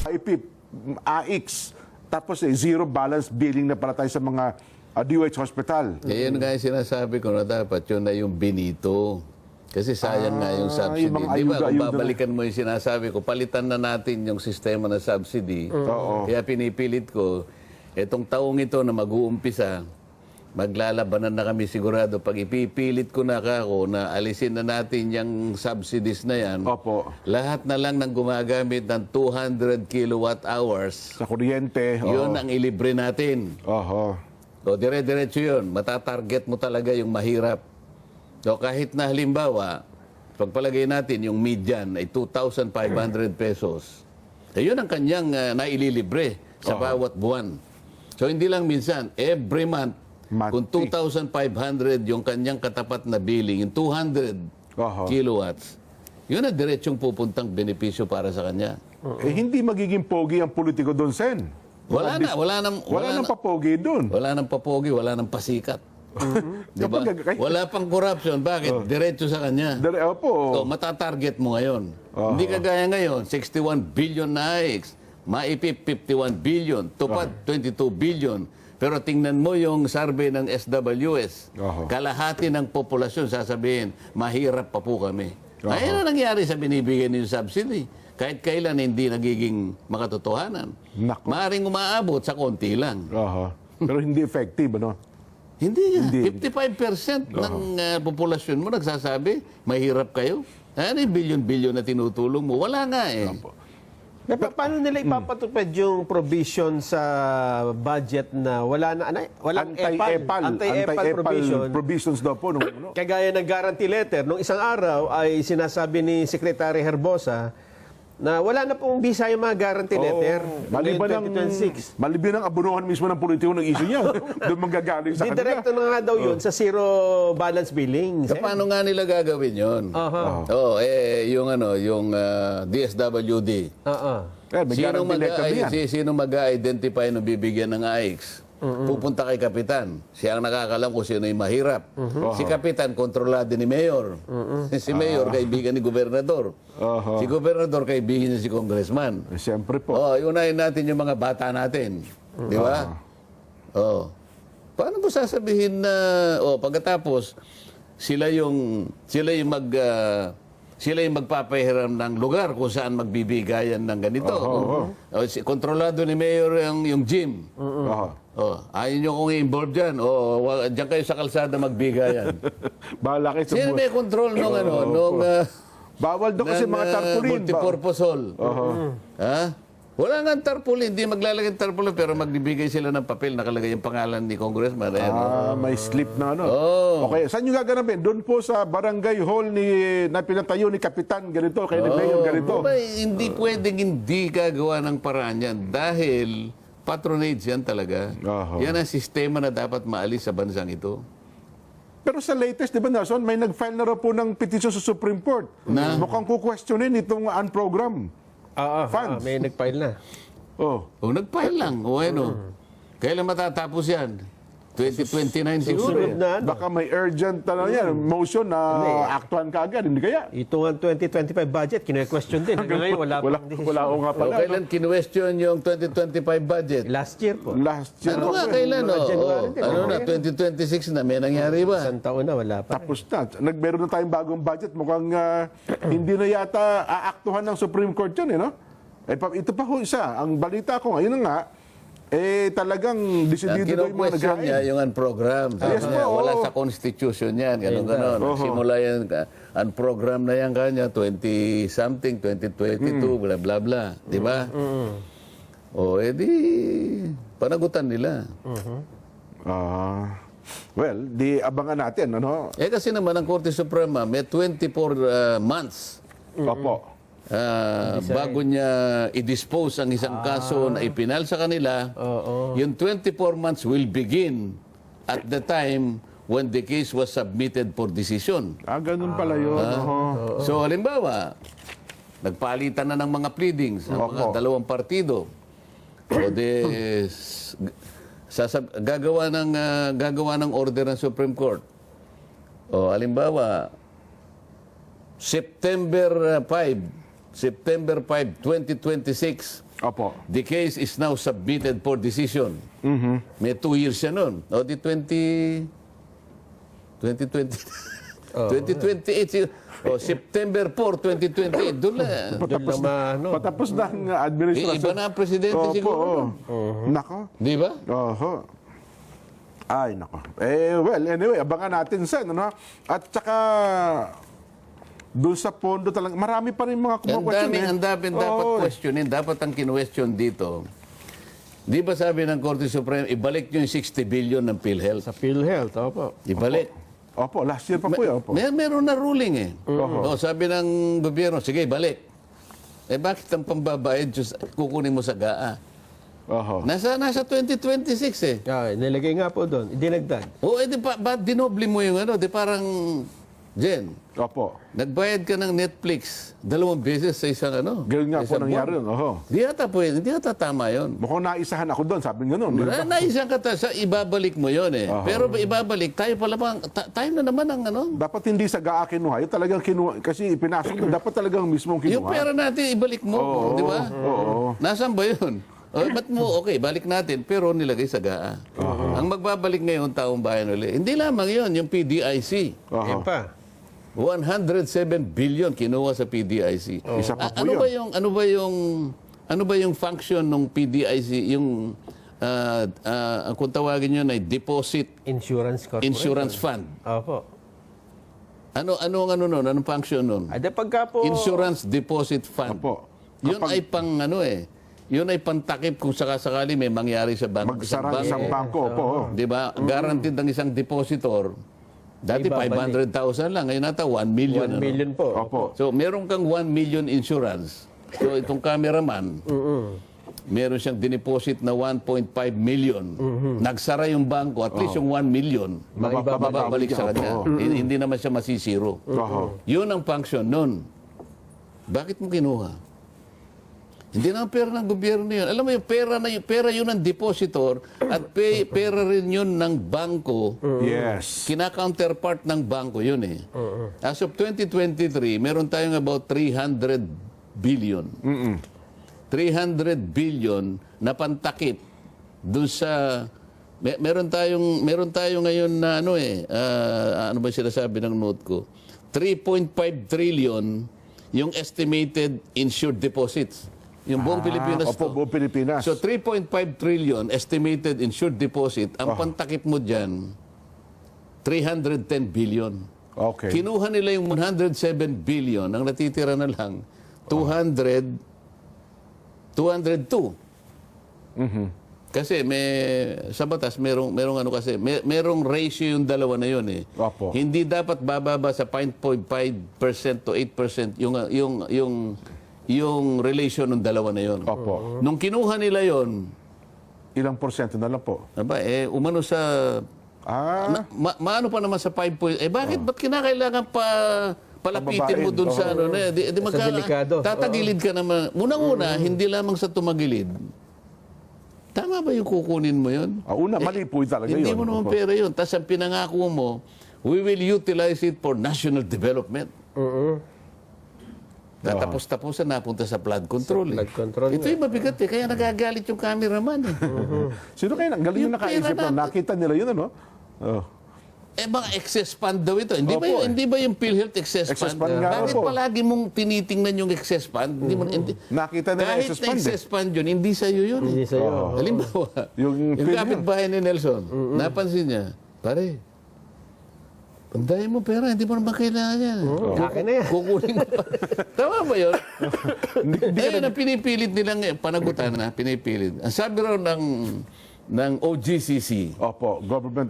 IPIP, AX, tapos zero balance billing na pala tayo sa mga DOH hospital. Yan nga yung sinasabi ko na dapat yun na yung binito. Kasi sayang nga yung subsidy. yung mga Di ba, kung ayuda-ayuda babalikan mo yung sinasabi ko, palitan na natin yung sistema ng subsidy. Oo. Kaya pinipilit ko, etong taong ito na mag-uumpisa, maglalabanan na kami sigurado. Pag ipipilit ko na ako na alisin na natin yung subsidies na yan, Opo. lahat na lang ng gumagamit ng 200 kilowatt hours, Sa kuryente. yun ang ilibre natin. Oho. O dire-diretso yun, matatarget mo talaga yung mahirap. O kahit na halimbawa, pagpalagay natin yung median ay 2,500 pesos. Yun ang kanyang naililibre sa bawat buwan. So hindi lang minsan, every month, kung 2,500 yung kanyang katapat na billing, yung 200 kilowatts, yun ang diretsong pupuntang benepisyo para sa kanya. Hindi magiging pogi ang politiko doon, Sen. Wala Wala nang papogi doon. Wala nang papogi, wala nang pasikat. Diba? Wala pang corruption. Bakit? Diretso sa kanya. Opo. So, matatarget mo ngayon. Hindi kagaya ngayon, 61 billion na AX, maipip 51 billion, tupad 22 billion. Pero tingnan mo yung survey ng SWS, kalahati ng populasyon sasabihin, mahirap pa po kami. Ayun ang nangyari sa binibigyan ng subsidy. Kahit kailan hindi nagiging makatotohanan. Maaring umaabot sa konti lang. Pero hindi effective, ano? Hindi. 55% ng populasyon mo nagsasabi, mahirap kayo. Ano yung bilyon-bilyon na tinutulong mo? Wala nga eh. Paano nila ipapatupad yung provision sa budget na walang anti-EPAL provisions daw po. Kagaya ng guarantee letter, nung isang araw ay sinasabi ni Secretary Herbosa na wala na pong bisa yung mga guarantee letter. Maliban ng abunuhan mismo ng politiko ng issue niya. Doon manggagaling sa kanila. Didirekto na nga daw yun sa zero balance billing. Paano nga nila gagawin yun? Yung DSWD. Sino mag-identify na bibigyan ng AX? Pupunta kay Kapitan. Siya ang nakakalam kung sino yung mahirap. Si Kapitan, kontrolado ni Mayor. Si Mayor, kaibigan ni Gobernador. Si Gobernador, kaibigan niya si Congressman. Siyempre po. Iunahin natin yung mga bata natin. Di ba? Paano mo sasabihin na, pagkatapos, sila yung magpapahiram ng lugar kung saan magbibigayan ng ganito. Kontrolado ni Mayor yung gym. Ayaw nyo kong i-involve dyan. Diyan kayo sa kalsada magbigayan. Bahala kayo sa Sino may control nung bawal doon kasi mga tarpaulin. Multipurpose hall. Wala nga tarpaulin. Hindi maglalagay ng tarpaulin pero magbibigay sila ng papel nakalagay yung pangalan ni Congressman. May slip na ano. Okay, saan nyo gaganapin? Doon po sa barangay hall na pinatayo ni Kapitan ganito, kay ni Mayor ganito. Hindi pwedeng hindi gagawa ng paraan yan dahil patronage yan talaga. Yan ang sistema na dapat maalis sa bansang ito. Pero sa latest, di ba, Nelson, may nag-file na raw po ng petition sa Supreme Court. Mukhang kukwestiyonin itong unprogram funds. May nag-file na. Nag-file lang. Kailan matatapos yan? 2029 siguro. Baka may urgent motion na aktuhan kaagad, hindi kaya? Ito nga 2025 budget, kine-question din. Ngayon, wala ko nga pala. Kailan kine-question yung 2025 budget? Last year po. Ano nga kailan? 2026 na, may nangyari ba? Isang taon na, wala pa. Tapos na. Meron na tayong bagong budget. Mukhang hindi na yata aaktuhan ng Supreme Court yun, no? Ito pa ho isa. Ang balita ko ngayon nga, talagang decidido daw yung mga question niya yung program. Wala sa constitution yan. Ganon. Simula yan, ang program na yan kanya, 20-something, 2022, bla bla bla. Di ba? Panagutan nila. Well, di abangan natin, ano? Kasi naman ang Korte Suprema, may 24 months. Opo. Bago niya i-dispose ang isang kaso na ipinal sa kanila, yung 24 months will begin at the time when the case was submitted for decision. Ganun pala yun. So, halimbawa, nagpalitan na ng mga pleadings ang mga dalawang partido. Gagawa ng order ng Supreme Court. Halimbawa, September 5, 2026, Opo. The case is now submitted for decision. May 2 years siya nun. O di 2020... 2028. O September 4, 2028. Doon na. Doon lang Patapos na ang administrasyon. Iba na ang presidente Opo, siguro. Nako. Di ba? Oho. Ay, nako. Well, anyway, abangan natin sen, ano? At saka doon sa pondo talaga, marami pa rin mga Ang dami dapat Oo. questionin. Dapat ang kinwestiyon dito. Di ba sabi ng Korte Suprema, ibalik nyo yung 60 billion ng PhilHealth. Sa PhilHealth, opo. Ibalik. Opo, last year pa po yan. Opo. Meron na ruling eh. O, sabi ng gobyerno, sige, balik. Bakit ang pambabayad kukunin mo sa GAA? Oho. Nasa 2026 eh. Nilagay nga po doon. Idinagdag. O, di ba dinobli mo yung ano? Di parang, Jen, Opo. nagbayad ka ng Netflix 2 beses sa isang ano? Ganun nga po sa isang nangyari buwan. yun. Oho. Di ata pwede, di ata tama yun. Mukhang naisahan ako doon, sabi nga noon. Naisang ka sa ibabalik mo yon eh. Pero ibabalik, tayo pala bang, tayo na naman ang ano? Dapat hindi sa GAA kinuha. Yung talagang kinuha, kasi ipinasok doon, dapat talagang mismong kinuha. Yung pera natin, ibalik mo, Oo, di ba? oo. Nasaan ba yun? Ba't mo, okay, balik natin, pero nilagay sa GAA. Ang magbabalik ngayon, taong bayan ulit. Hindi lamang yun, yung PDIC. Oho. Yan pa. 107 billion kinuha sa PDIC. Isa pa po Ano yun. ano ba yung function ng PDIC, yung kung tawagin yun ay Deposit Insurance Corporation. Insurance Fund. Opo. Anong function nun? Ada pagka po... Insurance Deposit Fund. Opo. Yun ay pang ano eh. Yun ay pantakip kung sakasakali may mangyari sa Magsara ng isang bangko. Opo. Di ba? Guaranteed ng isang depositor. Dati Ibabalik. 500,000 lang. Ngayon nata 1 million. 1 million po. Opo. So, meron kang 1 million insurance. So, itong cameraman, meron siyang dineposit na 1.5 million. Nagsara yung bangko, at least yung 1 million, mababalik sa kanya. Hindi naman siya masisiro. Oho. Yun ang function nun. Bakit mo kinuha? Hindi na pera ng gobyerno yun. Alam mo yung pera yun ng depositor at pera rin yun ng bangko. Yes. Kina-counterpart ng bangko yun eh. As of 2023, meron tayong about 300 billion. 300 billion na pantakip dun sa meron tayo ngayon na ano eh ano ba sinasabi ng note ko? 3.5 trillion yung estimated insured deposits. Yung buong Pilipinas Opo, to. buong Pilipinas. So 3.5 trillion estimated insured deposit, ang pantakip mo dyan 310 billion. Okay. Kinuha nila yung 107 billion, ang natitira na lang 202. Kasi sa batas merong ano kasi, merong ratio yung dalawa na yun eh. Opo. Hindi dapat bababa sa 5.5% to 8% yung relation ng dalawa na yun. Opo. Nung kinuha nila yon, Ilang porsyento na lang po? umano sa maano pa naman sa 5 bakit ba't kinakailangan palapitin mo dun sa ano na di delikado. tatagilid ka naman unang-una hindi lamang sa tumagilid. Tama ba yung kukunin mo yun? Una, mali po talaga yun. Hindi mo naman pera yun. Tapos ang pinangako mo, we will utilize it for national development. Tapos-tapusan napunta sa flood control. Flood control Ito yung mabigat eh. Kaya nagagalit yung cameraman eh. Sino kayo? Ang galing yung Yung nakaisip pera na. Nakita nila yun, ano? Mga excess fund daw ito. Hindi Opo, hindi ba yung PhilHealth excess Excess fund? fund nga Bakit po. palagi mong tinitingnan yung excess fund? Nakita nila kahit excess na fund, excess fund yun, hindi sa'yo yun. Hindi sa'yo. Halimbawa, Yung yung PhilHealth. kapitbahay ni Nelson, napansin niya, pare, pandahin mo pera, hindi mo naman kailangan yan. Akin na yan. Kukunin mo pa. Tama ba yun? Ayun ang pinipilit nilang panagutan na, pinipilit. Ang sabi raw ng OGCC. Opo, government,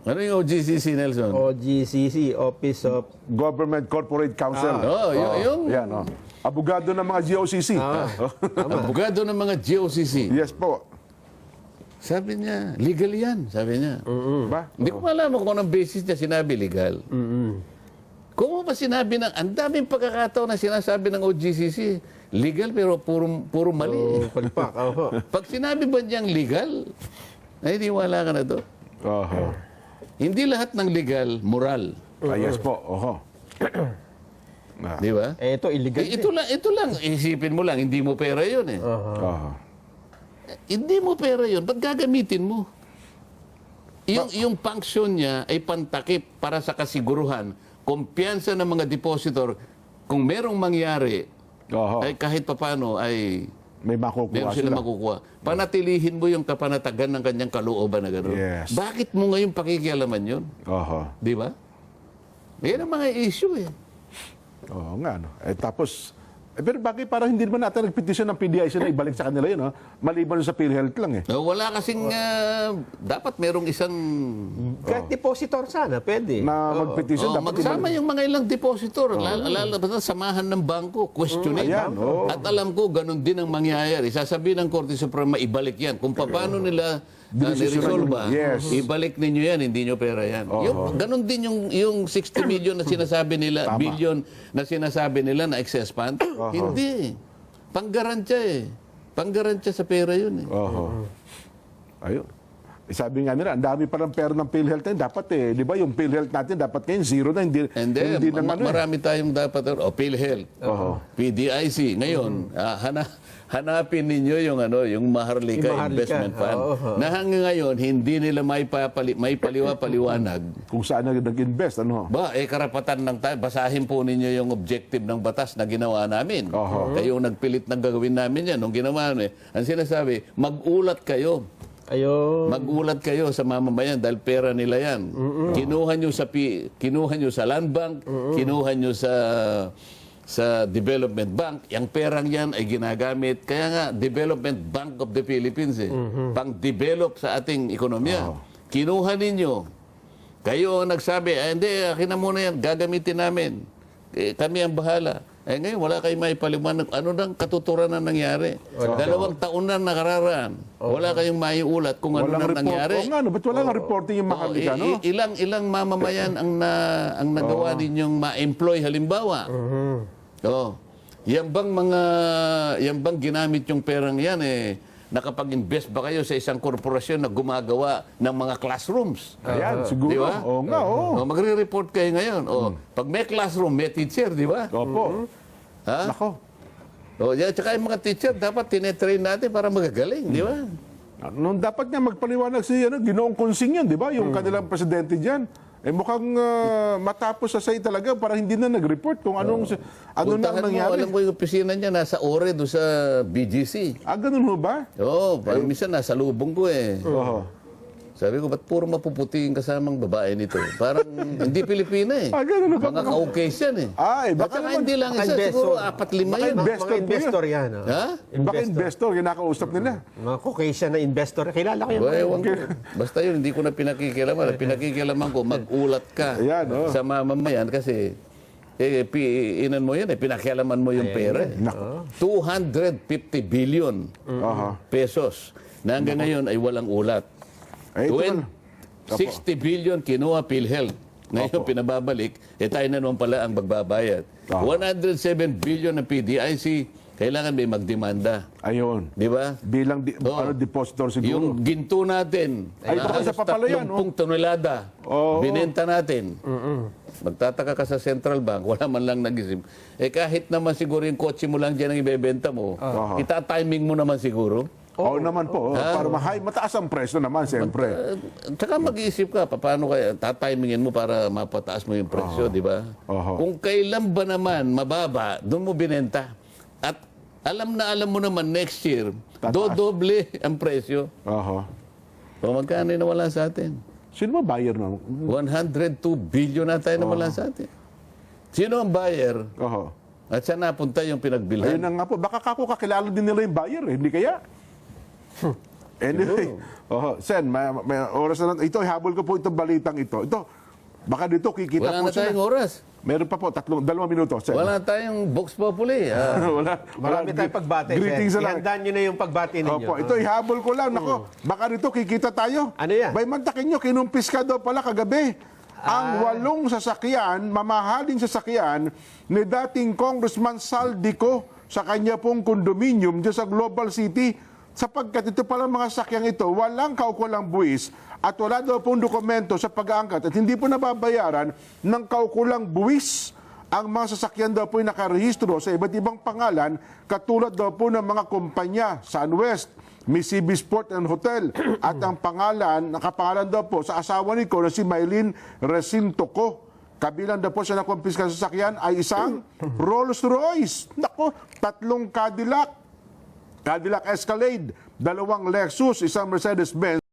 Ano yung OGCC, Nelson? OGCC, Office of... Government Corporate Council. Yung Yan, abogado ng mga GOCC. abogado ng mga GOCC. Yes po. Sabi niya, legal yan, sabi niya. Ba? Hindi ko malaman kung anong basis niya sinabi legal. Kung ba sinabi ang daming pagkakataon na sinasabi ng OGCC, legal pero puro mali. Palpak. Oho. Pag sinabi ba niyang legal, ay di wala ka na to. Oho. Hindi lahat ng legal, moral. Yes po. Oho. Di ba? Ito, illegal. Ito lang, isipin mo lang, hindi mo pera yun eh. Aha. Hindi mo pera yun, ba't gagamitin mo? Yung function niya ay pantakip para sa kasiguruhan, kumpiyansa ng mga depositor, kung merong mangyari, Aha. ay kahit papano ay May makukuha meron sila sila. makukuha. Panatilihin mo yung kapanatagan ng kanyang kalooban na gano'n. Yes. Bakit mo ngayon pakikialaman yun? Aha. Di ba? Yan ang mga issue eh. Oo nga, no. Tapos, pero bakit parang hindi naman natin nagpetisyon ng PDIC na ibalik sa kanila yun, no? Maliban sa PhilHealth lang eh. Wala kasing, dapat merong isang, Kahit depositor sana, pwede. Na magpetisyon, dapat magsama yung mga ilang depositor, lalo samahan ng bangko, questioning. Ayan, oo. At alam ko, ganun din ang mangyayari. Sasabihin ng Korte Suprema, ibalik yan. Kung paano nila niresolve, Yes. ibalik ninyo yan, hindi nyo pera yan. Ganun din yung 60 million na sinasabi nila, billion na sinasabi nila na excess fund. Hindi. Panggarantya eh. Panggarantya sa pera yun eh. Oho. Ayun. Sabi nga nila, ang dami palang pera ng PhilHealth na dapat eh. Di ba yung PhilHealth natin dapat ngayon zero na, hindi, And then, hindi na marami tayong dapat, PhilHealth, PDIC. Ngayon, hanapin ninyo yung Maharlika Yung Maharlika. Investment Fund na hanggang ngayon, hindi nila may paliwanag. Kung saan na nag-invest, ano? Karapatan ng tayo. Basahin po ninyo yung objective ng batas na ginawa namin. Kayo nagpilit ng gagawin namin yan. Nung ginawa namin, ang sinasabi, mag-ulat kayo. Ayun. Mag-ulat kayo sa mamamayan dahil pera nila yan. Kinuha nyo sa Land Bank, kinuha nyo sa Development Bank. Yung perang yan ay ginagamit. Kaya nga, Development Bank of the Philippines pang-develop sa ating ekonomiya. Kinuha ninyo. Kayo ang nagsabi, hindi, akin na muna yan, gagamitin namin. Kami ang bahala. Ngayon, wala kayong may paliwanag. Ano nang katuturan na nangyari? 2 taon na nakararaan. Wala kayong maiulat kung ano nang nangyari. Oo nga, no? Ba't wala nga reporting yung Maharlika, no? Ilang mamamayan ang nagawa ninyong ma-employ halimbawa. Yan bang ginamit yung perang yan nakapag-invest ba kayo sa isang korporasyon na gumagawa ng mga classrooms? Ayan, siguro. Di ba? Oo nga, oo. Magre-report kayo ngayon. Pag may classroom, may teacher, di ba? Opo. Ha? Nako. Tsaka yung mga teacher, dapat tinetrain natin para magagaling, di ba? Nung dapat nga magpaliwanag si Ginoong Consing yan, di ba? Yung kanilang presidente dyan. Mukhang matapos sa say talaga para hindi na nag-report kung ano na Puntahan mo, nangyari. alam ko yung opisina niya, nasa Ore, doon sa BGC. Ganun ho ba? Parang minsan nasa lubong ko eh. Oo. Sabi ko, ba't puro mapuputi yung kasamang babae nito? Parang hindi Pilipina eh. Ganun ba? Mga Caucasian eh. Baka At saka naman, hindi lang isa, siguro 4-5 yan. investor Mga investor yan. Ha? baka investor, kinakausap nila. Mga Caucasian na investor. Kilala ko yan. Ewan ko. Basta yun, hindi ko na pinakikialaman. Pinakikialaman ko, mag-ulat ka Ayan, sa mamamayan kasi inan mo yan pinakialaman mo yung pera. 250 billion pesos na hanggang ngayon ay walang ulat. Ito na. 60 billion kinuha PhilHealth. Ngayon pinababalik, tayo na naman pala ang magbabayad. 107 billion ng PDIC, kailangan may magdemanda. Ayun. Di ba? Bilang depositor siguro. Yung ginto natin, baka isa pa pala yan, 30 tonelada, binenta natin. Magtataka ka sa Central Bank, wala man lang nag-isip. Kahit naman siguro yung kotse mo lang dyan ang ibebenta mo, ita-timing mo naman siguro. Oo naman po. Para mataas ang presyo naman, siyempre. Tsaka mag-iisip ka, paano kaya tatimingin mo para mapataas mo yung presyo, di ba? Kung kailan ba naman mababa, doon mo binenta. At alam mo naman next year, dodoble ang presyo. O magkano na wala sa atin? Sino ba buyer na? 102 billion na tayo na wala sa atin. Sino ang buyer? At saan napunta yung pinagbilhan? Ayun na nga po. Baka kakilala din nila yung buyer Hindi kaya? Anyway. Sen, may oras na. Ito, habol ko po itong balitang ito. Baka dito kikita Wala po na tayong sila. oras. Meron pa po, 2 minuto. Sen. Wala tayong Vox Populi. Marami tayong pagbati. Greetings na lang. Ihandaan nyo na yung pagbati ninyo. Opo, ito ihabol ko lang. Nako, baka dito kikita tayo. Ano yan? Bay mantakin nyo, kinumpis ka daw pala kagabi. Ang 8 sasakyan, mamahaling sasakyan ni dating Congressman Saldico sa kanya pong condominium dyan sa Global City. Sapagkat ito palang mga sakyang ito, walang kaukulang buwis at wala daw pong dokumento sa pag-aangkat at hindi po nababayaran ng kaukulang buwis ang mga sasakyan daw po ay nakarehistro sa iba't ibang pangalan, katulad daw po ng mga kumpanya, SunWest, Mississippi Sport and Hotel, at ang pangalan, nakapangalan daw po sa asawa ni ko na si Maylene Recinto Co. Kabilang daw po siya na kumpiska sa sasakyan ay isang Rolls Royce. Nako, 3 Cadillac Escalade, 2 Lexus, isang Mercedes-Benz,